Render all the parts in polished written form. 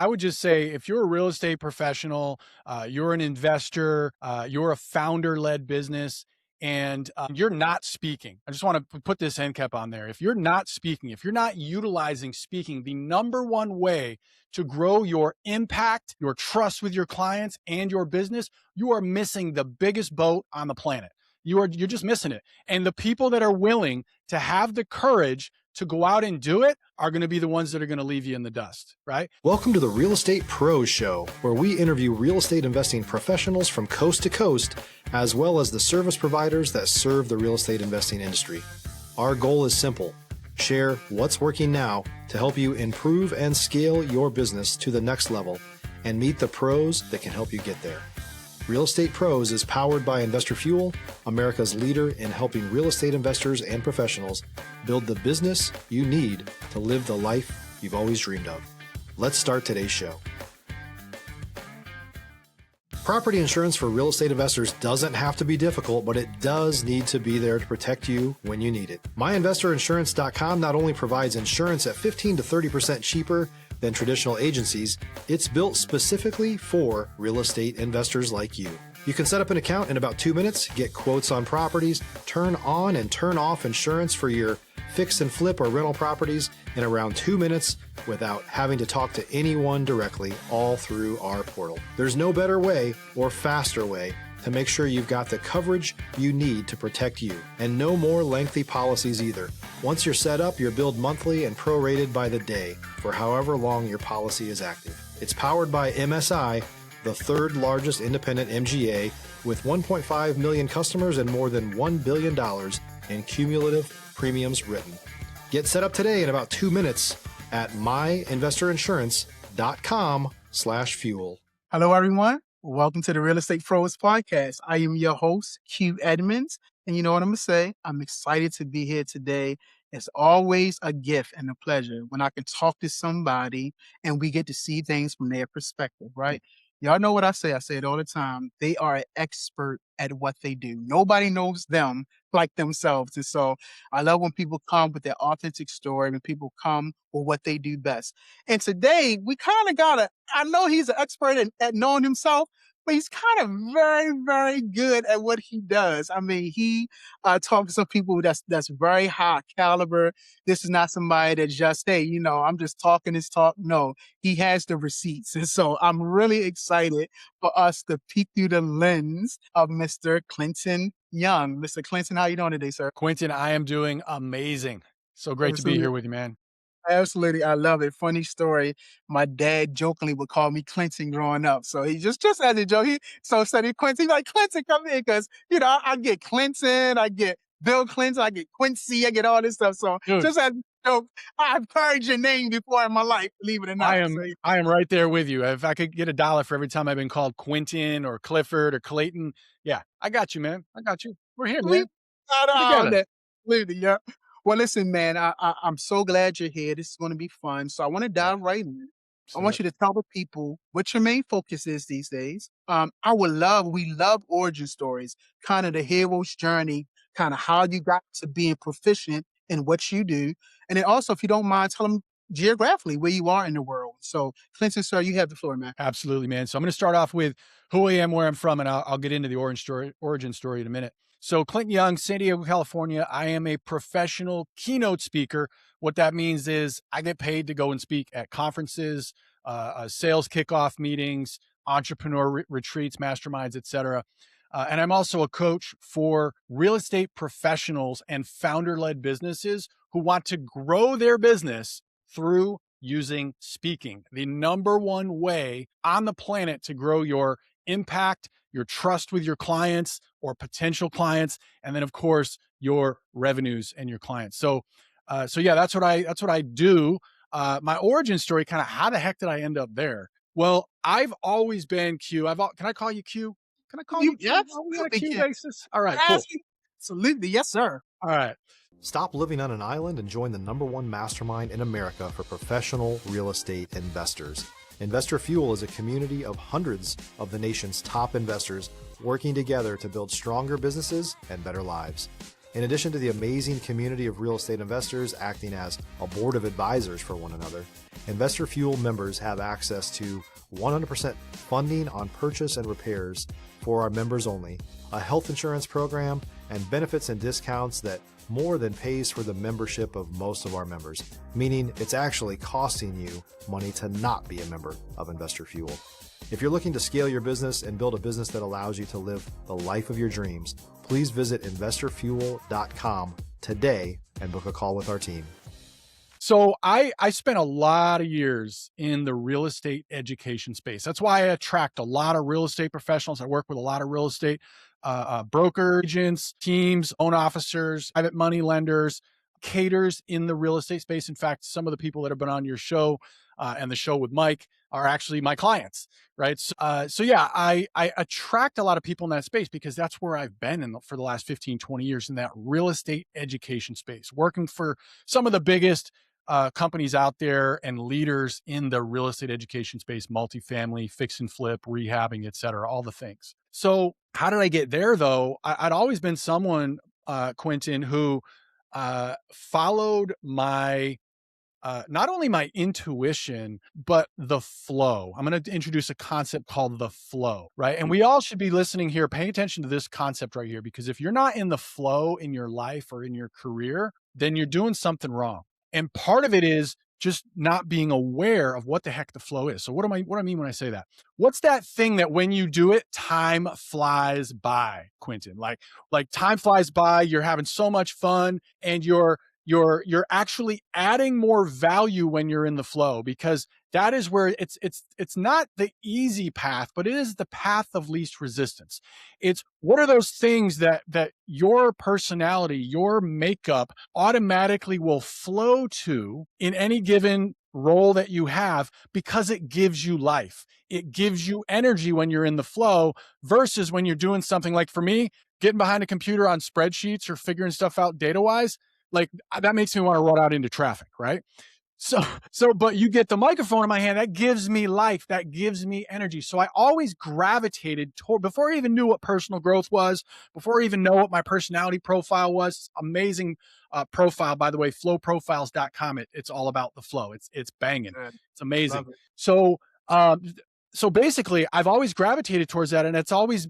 I would just say if you're a real estate professional, you're an investor, you're a founder-led business, and you're not speaking. I just want to put this end cap on there. If you're not speaking, if you're not utilizing speaking, the number one way to grow your impact, your trust with your clients, and your business, you are missing the biggest boat on the planet. You're just missing it. And the people that are willing to have the courage to go out and do it are going to be the ones that are going to leave you in the dust, right? Welcome to the Real Estate Pros Show, where we interview real estate investing professionals from coast to coast, as well as the service providers that serve the real estate investing industry. Our goal is simple: share what's working now to help you improve and scale your business to the next level and meet the pros that can help you get there. Real Estate Pros is powered by Investor Fuel, America's leader in helping real estate investors and professionals build the business you need to live the life you've always dreamed of. Let's start today's show. Property insurance for real estate investors doesn't have to be difficult, but it does need to be there to protect you when you need it. MyInvestorInsurance.com not only provides insurance at 15 to 30% cheaper than traditional agencies, it's built specifically for real estate investors like you. You can set up an account in about 2 minutes, get quotes on properties, turn on and turn off insurance for your fix and flip or rental properties in around 2 minutes without having to talk to anyone directly, all through our portal. There's no better way or faster way to make sure you've got the coverage you need to protect you, and no more lengthy policies either. Once you're set up, you're billed monthly and prorated by the day for however long your policy is active. It's powered by MSI, the third largest independent MGA, with 1.5 million customers and more than $1 billion in cumulative premiums written. Get set up today in about 2 minutes at myinvestorinsurance.com/fuel. Hello, everyone. Welcome to the Real Estate Pros Podcast. I am your host, Q Edmonds. And you know what I'm going to say? I'm excited to be here today. It's always a gift and a pleasure when I can talk to somebody and we get to see things from their perspective, right? Y'all know what I say. I say it all the time. They are an expert at what they do. Nobody knows them like themselves. And so I love when people come with their authentic story, when people come with what they do best. And today we kind of I know he's an expert at knowing himself, but he's kind of very, very good at what he does. I mean, he talks to some people that's very high caliber. This is not somebody that just, hey, I'm just talking this talk. No, he has the receipts. And so I'm really excited for us to peek through the lens of Mr. Clinton Young. Mr. Clinton, how you doing today, sir? Quentin, I am doing amazing. So great to be here with you, man. Absolutely. I love it. Funny story. My dad jokingly would call me Clinton growing up. So he just as a joke. So instead of Quincy, he's like, Clinton, come in. Because, I get Clinton, I get Bill Clinton, I get Quincy, I get all this stuff. So just as a joke, I've heard your name before in my life, believe it or not. I am right there with you. If I could get $1 for every time I've been called Quentin or Clifford or Clayton, yeah, I got you, man. I got you. We're here, man. Yeah. Well, listen, man, I'm so glad you're here. This is going to be fun. So I want to dive right in. I want you to tell the people what your main focus is these days. We love origin stories, kind of the hero's journey, kind of how you got to being proficient in what you do. And then also, if you don't mind, tell them geographically where you are in the world. So Clinton, sir, you have the floor, man. Absolutely, man. So I'm going to start off with who I am, where I'm from, and I'll get into the origin story in a minute. So Clinton Young, San Diego, California. I am a professional keynote speaker. What that means is I get paid to go and speak at conferences, sales kickoff meetings, entrepreneur retreats, masterminds, etc. And I'm also a coach for real estate professionals and founder-led businesses who want to grow their business through using speaking. The number one way on the planet to grow your impact, your trust with your clients or potential clients, and then of course your revenues and your clients. So yeah, that's what I do. My origin story, kind of how the heck did I end up there? Well, I've always been Q. Can I call you Q? Can I call you Q? Yes, Are we on a Q basis? All right, cool. Absolutely, yes, sir. All right. Stop living on an island and join the #1 mastermind in America for professional real estate investors. Investor Fuel is a community of hundreds of the nation's top investors working together to build stronger businesses and better lives. In addition to the amazing community of real estate investors acting as a board of advisors for one another, Investor Fuel members have access to 100% funding on purchase and repairs for our members only, a health insurance program, and benefits and discounts that more than pays for the membership of most of our members, meaning it's actually costing you money to not be a member of Investor Fuel. If you're looking to scale your business and build a business that allows you to live the life of your dreams, please visit investorfuel.com today and book a call with our team. So I spent a lot of years in the real estate education space. That's why I attract a lot of real estate professionals. I work with a lot of real estate broker agents, teams, loan officers, private money lenders, caters in the real estate space. In fact, some of the people that have been on your show and the show with Mike are actually my clients, right? So yeah, I attract a lot of people in that space because that's where I've been for the last 15, 20 years in that real estate education space, working for some of the biggest companies out there and leaders in the real estate education space, multifamily, fix and flip, rehabbing, et cetera, all the things. So how did I get there though? I'd always been someone, Quentin, who followed my not only my intuition, but the flow. I'm going to introduce a concept called the flow, right? And we all should be listening here, paying attention to this concept right here, because if you're not in the flow in your life or in your career, then you're doing something wrong. And part of it is just not being aware of what the heck the flow is. So what do I mean when I say that? What's that thing that when you do it, time flies by, Quentin? Like time flies by, you're having so much fun and you're actually adding more value when you're in the flow, because that is where it's not the easy path, but it is the path of least resistance. It's what are those things that your personality, your makeup automatically will flow to in any given role that you have, because it gives you life. It gives you energy when you're in the flow versus when you're doing something like, for me, getting behind a computer on spreadsheets or figuring stuff out data-wise, like that makes me want to run out into traffic, right? But you get the microphone in my hand, that gives me life, that gives me energy. So I always gravitated toward, before I even knew what personal growth was, before I even know what my personality profile was, amazing profile, by the way, flowprofiles.com. It's all about the flow. It's banging. It's amazing. So basically I've always gravitated towards that. And it's always,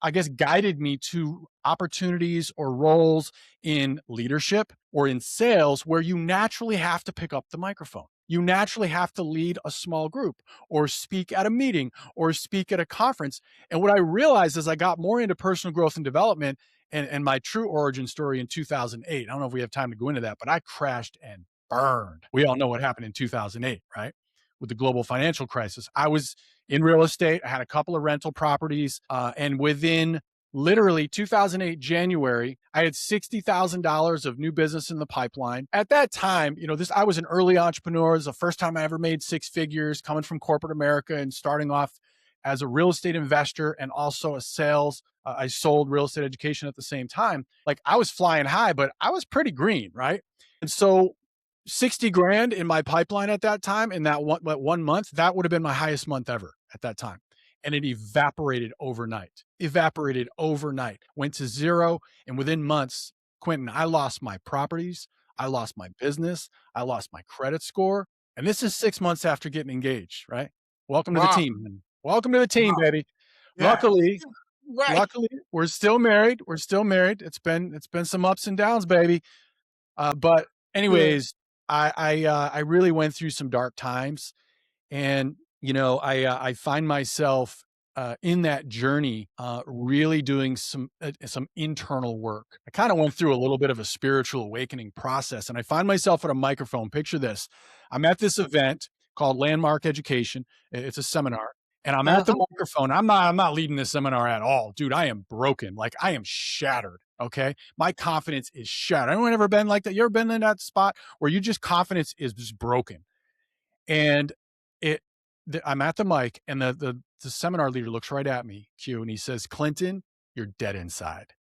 I guess, guided me to opportunities or roles in leadership or in sales where you naturally have to pick up the microphone. You naturally have to lead a small group or speak at a meeting or speak at a conference. And what I realized as I got more into personal growth and development and my true origin story in 2008, I don't know if we have time to go into that, but I crashed and burned. We all know what happened in 2008, right? With the global financial crisis. I was in real estate. I had a couple of rental properties. And within literally 2008, January, I had $60,000 of new business in the pipeline. At that time, I was an early entrepreneur. It was the first time I ever made six figures coming from corporate America and starting off as a real estate investor and also a sales. I sold real estate education at the same time. Like I was flying high, but I was pretty green, right? And so 60 grand in my pipeline at that time, in that one month, that would have been my highest month ever at that time. And it evaporated overnight, went to zero. And within months, Quentin, I lost my properties. I lost my business. I lost my credit score. And this is 6 months after getting engaged, right? Welcome to the team. Welcome to the team, baby. Yeah. Luckily, we're still married. It's been some ups and downs, baby. But anyways, I really went through some dark times, and I find myself in that journey really doing some internal work. I kind of went through a little bit of a spiritual awakening process, and I find myself at a microphone. Picture this: I'm at this event called Landmark Education. It's a seminar. And I'm at the microphone. I'm not leading this seminar at all. Dude, I am broken. Like I am shattered. Okay. My confidence is shattered. Anyone ever been like that? You ever been in that spot where you just confidence is just broken? And I'm at the mic and the seminar leader looks right at me, Q, and he says, "Clinton, you're dead inside."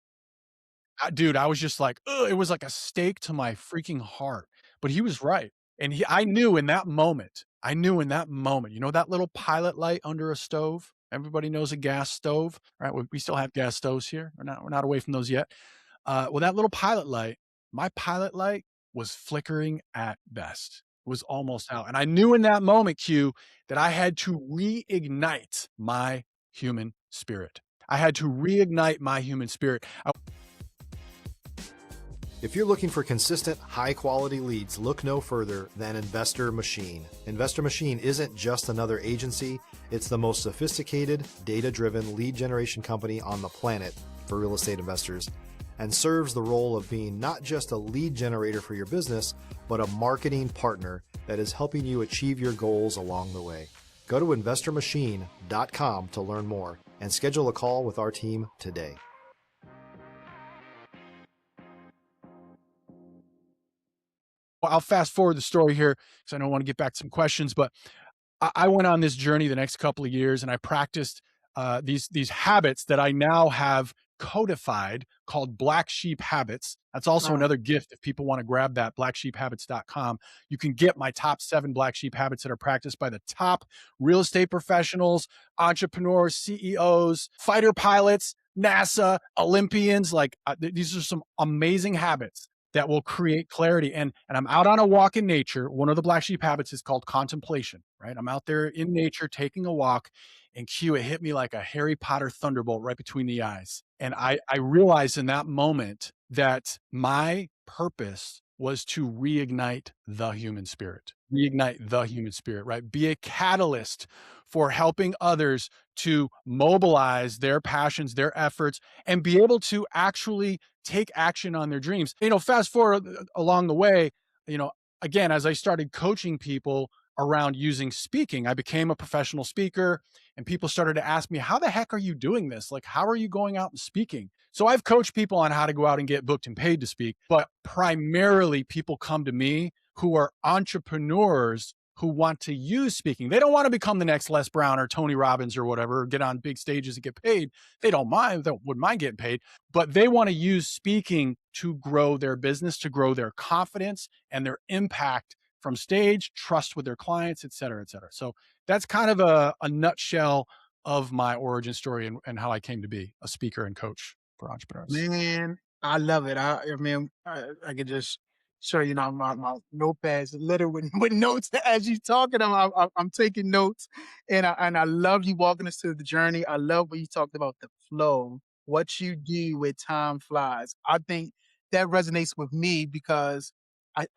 Dude, I was just like, ugh, it was like a stake to my freaking heart, but he was right. And I knew in that moment, that little pilot light under a stove. Everybody knows a gas stove, right? We still have gas stoves here. We're not away from those yet. Well, that little pilot light, my pilot light was flickering at best. It was almost out. And I knew in that moment, Q, that I had to reignite my human spirit. I had to reignite my human spirit. If you're looking for consistent, high-quality leads, look no further than Investor Machine. Investor Machine isn't just another agency, it's the most sophisticated, data-driven lead generation company on the planet for real estate investors, and serves the role of being not just a lead generator for your business, but a marketing partner that is helping you achieve your goals along the way. Go to investormachine.com to learn more and schedule a call with our team today. I'll fast forward the story here because I don't want to get back to some questions, but I went on this journey the next couple of years and I practiced these habits that I now have codified called black sheep habits. That's also Wow. another gift. If people want to grab that, blacksheephabits.com, you can get my top 7 black sheep habits that are practiced by the top real estate professionals, entrepreneurs, CEOs, fighter pilots, NASA, Olympians. Like these are some amazing habits that will create clarity. And I'm out on a walk in nature. One of the black sheep habits is called contemplation, right? I'm out there in nature taking a walk, and Q, it hit me like a Harry Potter thunderbolt right between the eyes. And I realized in that moment that my purpose was to reignite the human spirit. Reignite the human spirit, right? Be a catalyst for helping others to mobilize their passions, their efforts, and be able to actually take action on their dreams. Fast forward along the way, again, as I started coaching people around using speaking, I became a professional speaker and people started to ask me, how the heck are you doing this? Like, how are you going out and speaking? So I've coached people on how to go out and get booked and paid to speak, but primarily people come to me who are entrepreneurs who want to use speaking. They don't want to become the next Les Brown or Tony Robbins or whatever, or get on big stages and get paid. They don't mind, they wouldn't mind getting paid, but they want to use speaking to grow their business, to grow their confidence and their impact from stage, trust with their clients, et cetera, et cetera. So that's kind of a nutshell of my origin story and how I came to be a speaker and coach for entrepreneurs. Man, I love it. I could just show you now my notepad's littered with, with notes as you talking. I'm taking notes, and I love you walking us through the journey. I love what you talked about the flow, what you do with time flies. I think that resonates with me because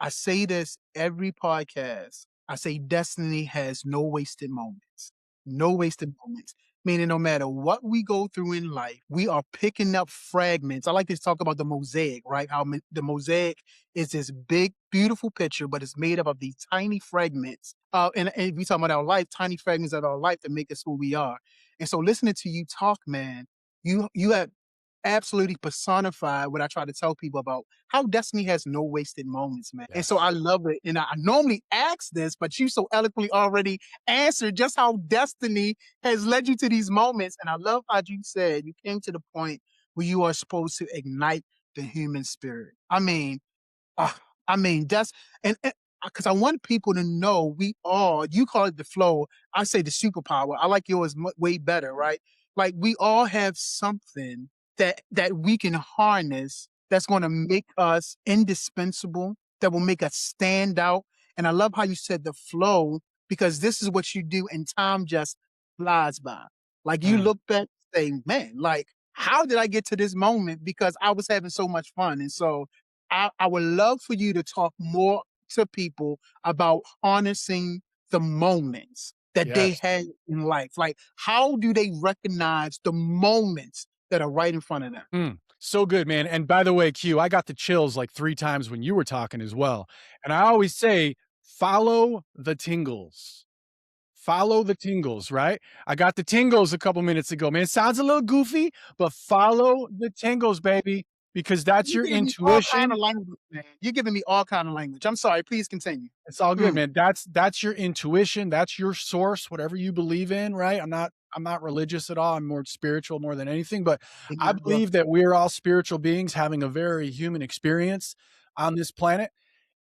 I say this every podcast. I say destiny has no wasted moments. No wasted moments. Meaning, no matter what we go through in life, we are picking up fragments. I like to talk about the mosaic, right? How the mosaic is this big, beautiful picture, but it's made up of these tiny fragments. And we talk about our life, tiny fragments of our life that make us who we are. And so, listening to you talk, man, you have absolutely personified what I try to tell people about how destiny has no wasted moments, man. And so Yes. I love it. And I normally ask this, but you so eloquently already answered just how destiny has led you to these moments. And I love how you said you came to the point where you are supposed to ignite the human spirit. Uh, that's and because I want people to know we all, you call it the flow, I say the superpower. I like yours way better, right? Like we all have something that we can harness that's going to make us indispensable, that will make us stand out. And I love how you said the flow because this is what you do and time just flies by. Like you Mm, look back and say, man, like how did I get to this moment? Because I was having so much fun. And so I would love for you to talk more to people about harnessing the moments that they yes. had in life. Like, how do they recognize the moments that are right in front of them? So good, man. And by the way, Q, I got the chills like 3 times when you were talking as well. And I always say, follow the tingles. Follow the tingles, right? I got the tingles a couple minutes ago, man. It sounds a little goofy, but follow the tingles, baby, because that's You're your giving me all kind of intuition. language, man. You're giving me all kind of language. I'm sorry. Please continue. It's all good, Mm, man. That's your intuition. That's your source, whatever you believe in, right? I'm not religious at all. I'm more spiritual more than anything, but I amen, bro. believe that we're all spiritual beings having a very human experience on this planet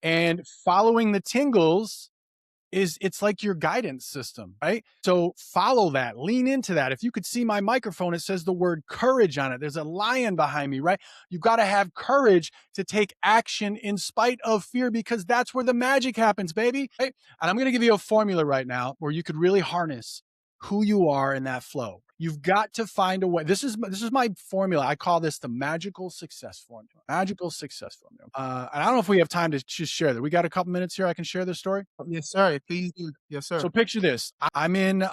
and following the tingles is it's like your guidance system, right? So follow that, lean into that. If you could see my microphone, it says the word courage on it. There's a lion behind me, right? You got to have courage to take action in spite of fear, because that's where the magic happens, baby. Right? And I'm going to give you a formula right now where you could really harness who you are in that flow. You've got to find a way. This is my formula. I call this the magical success formula. Magical success formula. And I don't know if we have time to just share that. We got a couple minutes here. I can share this story. Yes, sir. Please do. Yes, sir. So picture this. I'm in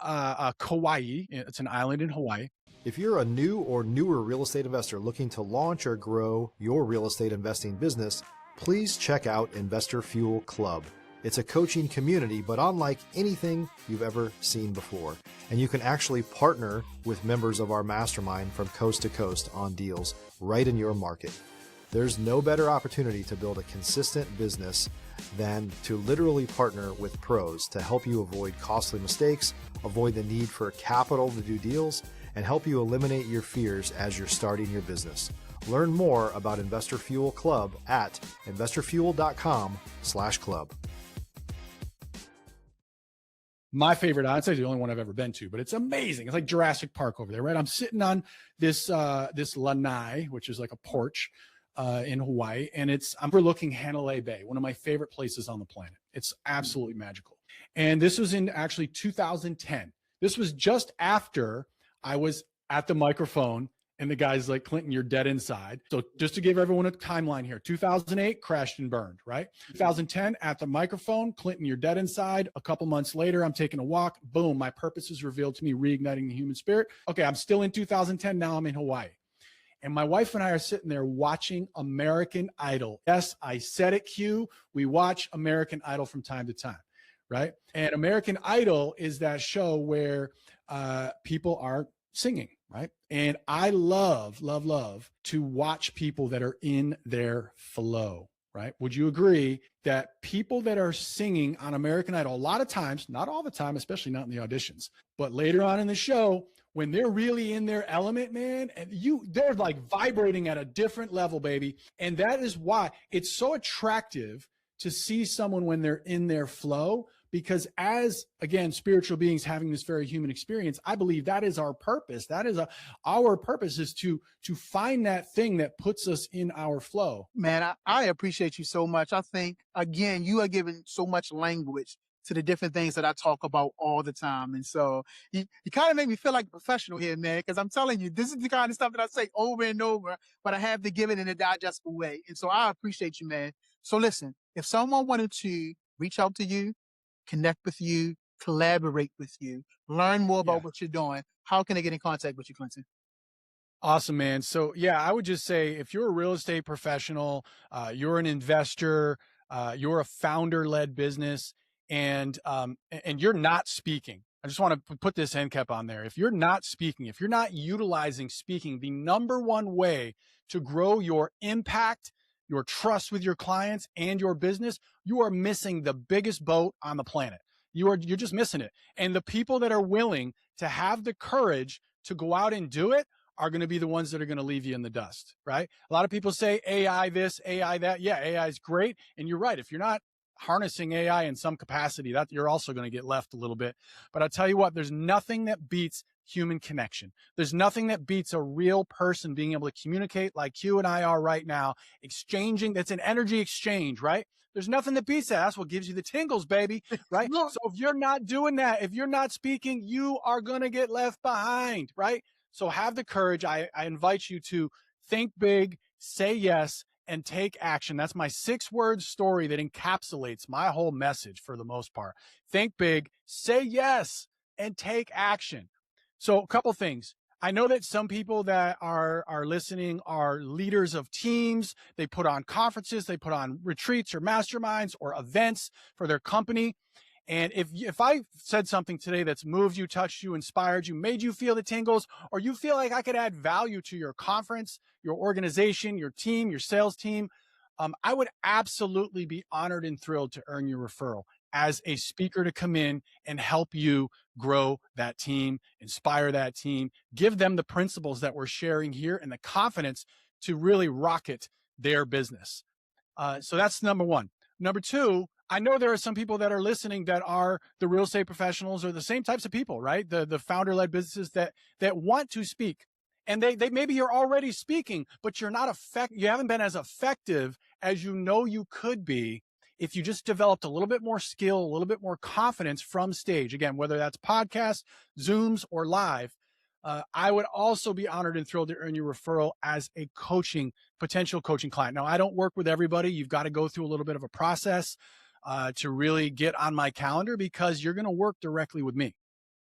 Kauai. It's an island in Hawaii. If you're a new or newer real estate investor looking to launch or grow your real estate investing business, please check out Investor Fuel Club. It's a coaching community, but unlike anything you've ever seen before. And you can actually partner with members of our mastermind from coast to coast on deals right in your market. There's no better opportunity to build a consistent business than to literally partner with pros to help you avoid costly mistakes, avoid the need for capital to do deals, and help you eliminate your fears as you're starting your business. Learn more about Investor Fuel Club at investorfuel.com/club. My favorite, I'd say the only one I've ever been to, but it's amazing. It's like Jurassic Park over there, right? I'm sitting on this lanai, which is like a porch in Hawaii, and I'm overlooking Hanalei Bay, one of my favorite places on the planet. It's absolutely magical. And this was in actually 2010. This was just after I was at the microphone and the guy's like, Clinton, you're dead inside. So just to give everyone a timeline here, 2008, crashed and burned, right? 2010, at the microphone, Clinton, you're dead inside. A couple months later, I'm taking a walk. Boom, my purpose is revealed to me, reigniting the human spirit. Okay, I'm still in 2010. Now I'm in Hawaii. And my wife and I are sitting there watching American Idol. Yes, I said it, Q. We watch American Idol from time to time, right? And American Idol is that show where people are singing, right? And I love to watch people that are in their flow, right? Would you agree that people that are singing on American Idol, a lot of times, not all the time, especially not in the auditions, but later on in the show, when they're really in their element, man, and they're like vibrating at a different level, baby. And that is why it's so attractive to see someone when they're in their flow, because as, again, spiritual beings having this very human experience, I believe that is our purpose. That is our purpose, is to find that thing that puts us in our flow. Man, I appreciate you so much. I think, again, you are giving so much language to the different things that I talk about all the time. And so you kind of make me feel like a professional here, man, because I'm telling you, this is the kind of stuff that I say over and over, but I have to give it in a digestible way. And so I appreciate you, man. So listen, if someone wanted to reach out to you, connect with you, collaborate with you, learn more about what you're doing, how can they get in contact with you, Clinton? Awesome, man. So yeah, I would just say, if you're a real estate professional, you're an investor, you're a founder-led business, and you're not speaking. I just want to put this end cap on there. If you're not speaking, if you're not utilizing speaking, the number one way to grow your impact, your trust with your clients, and your business, you are missing the biggest boat on the planet. You're just missing it. And the people that are willing to have the courage to go out and do it are going to be the ones that are going to leave you in the dust, right? A lot of people say AI this, AI that. Yeah, AI is great. And you're right. If you're not harnessing AI in some capacity, that you're also going to get left a little bit. But I'll tell you what, there's nothing that beats human connection. There's nothing that beats a real person being able to communicate like you and I are right now, exchanging. That's an energy exchange, right? There's nothing that beats that. That's what gives you the tingles, baby, right? So if you're not doing that, if you're not speaking, you are going to get left behind, right? So have the courage. I invite you to think big, say yes, and take action. That's my 6-word story that encapsulates my whole message for the most part. Think big, say yes, and take action. So a couple things. I know that some people that are listening are leaders of teams. They put on conferences, they put on retreats or masterminds or events for their company. And if I said something today that's moved you, touched you, inspired you, made you feel the tingles, or you feel like I could add value to your conference, your organization, your team, your sales team, I would absolutely be honored and thrilled to earn your referral as a speaker to come in and help you grow that team, inspire that team, give them the principles that we're sharing here and the confidence to really rocket their business. So that's number one. Number two, I know there are some people that are listening that are the real estate professionals or the same types of people, right? The founder-led businesses that want to speak. And they maybe you're already speaking, but you haven't been as effective as you know you could be if you just developed a little bit more skill, a little bit more confidence from stage. Again, whether that's podcasts, Zooms, or live. I would also be honored and thrilled to earn your referral as a potential coaching client. Now, I don't work with everybody. You've got to go through a little bit of a process to really get on my calendar, because you're going to work directly with me.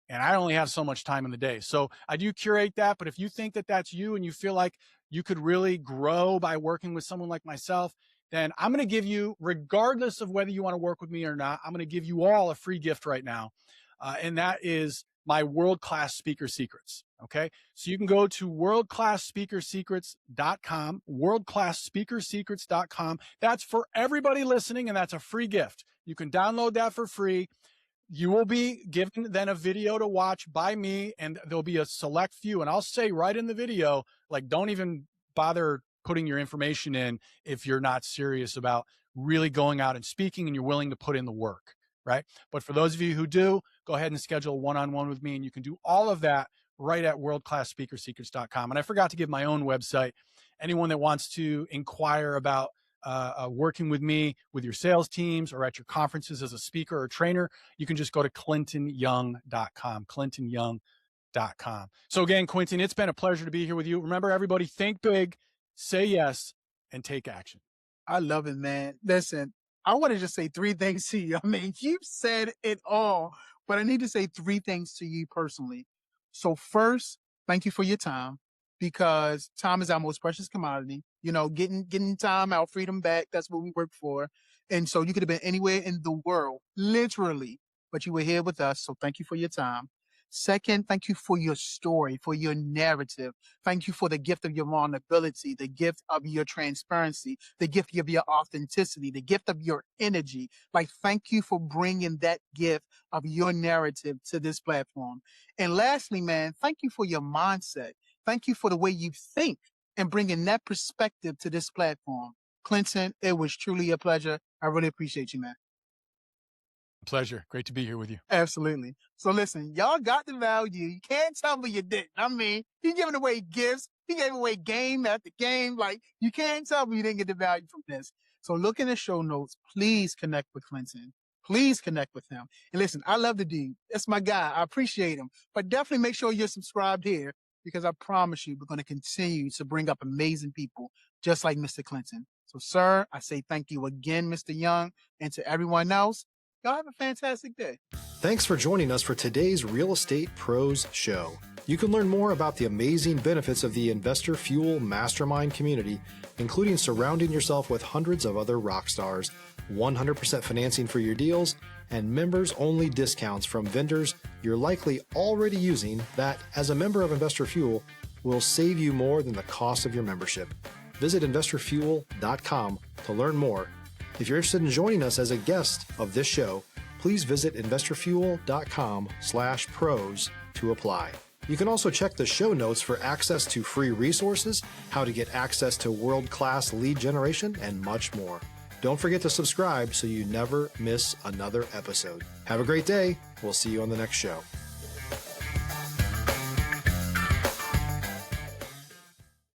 And I only have so much time in the day. So I do curate that. But if you think that that's you and you feel like you could really grow by working with someone like myself, then I'm going to give you, regardless of whether you want to work with me or not, I'm going to give you all a free gift right now. And that is my world-class speaker secrets. Okay. So you can go to worldclassspeakersecrets.com, worldclassspeakersecrets.com. That's for everybody listening, and that's a free gift. You can download that for free. You will be given then a video to watch by me, and there'll be a select few. And I'll say right in the video, like, don't even bother putting your information in if you're not serious about really going out and speaking and you're willing to put in the work, right? But for those of you who do, go ahead and schedule a one-on-one with me, and you can do all of that right at worldclassspeakersecrets.com. And I forgot to give my own website. Anyone that wants to inquire about working with me with your sales teams or at your conferences as a speaker or trainer, you can just go to clintonyoung.com, clintonyoung.com. So again, Quentin, it's been a pleasure to be here with you. Remember, everybody, think big, say yes, and take action. I love it, man. Listen, I want to just say three things to you. I mean, you've said it all, but I need to say three things to you personally. So first, thank you for your time, because time is our most precious commodity. You know, getting time, our freedom back, that's what we work for. And so you could have been anywhere in the world, literally, but you were here with us. So thank you for your time. Second, thank you for your story, for your narrative. Thank you for the gift of your vulnerability, the gift of your transparency, the gift of your authenticity, the gift of your energy. Like, thank you for bringing that gift of your narrative to this platform. And lastly, man, thank you for your mindset. Thank you for the way you think and bringing that perspective to this platform. Clinton, it was truly a pleasure. I really appreciate you, man. Pleasure. Great to be here with you. Absolutely. So listen, y'all got the value. You can't tell me you didn't. I mean, he giving away gifts. He gave away game after game. Like, you can't tell me you didn't get the value from this. So look in the show notes. Please connect with Clinton. Please connect with him. And listen, I love the dude. That's my guy. I appreciate him. But definitely make sure you're subscribed here, because I promise you, we're going to continue to bring up amazing people just like Mr. Clinton. So, sir, I say thank you again, Mr. Young, and to everyone else. Y'all have a fantastic day. Thanks for joining us for today's Real Estate Pros Show. You can learn more about the amazing benefits of the Investor Fuel Mastermind community, including surrounding yourself with hundreds of other rock stars, 100% financing for your deals, and members-only discounts from vendors you're likely already using that, as a member of Investor Fuel, will save you more than the cost of your membership. Visit investorfuel.com to learn more. If you're interested in joining us as a guest of this show, please visit investorfuel.com/pros to apply. You can also check the show notes for access to free resources, how to get access to world-class lead generation, and much more. Don't forget to subscribe so you never miss another episode. Have a great day. We'll see you on the next show.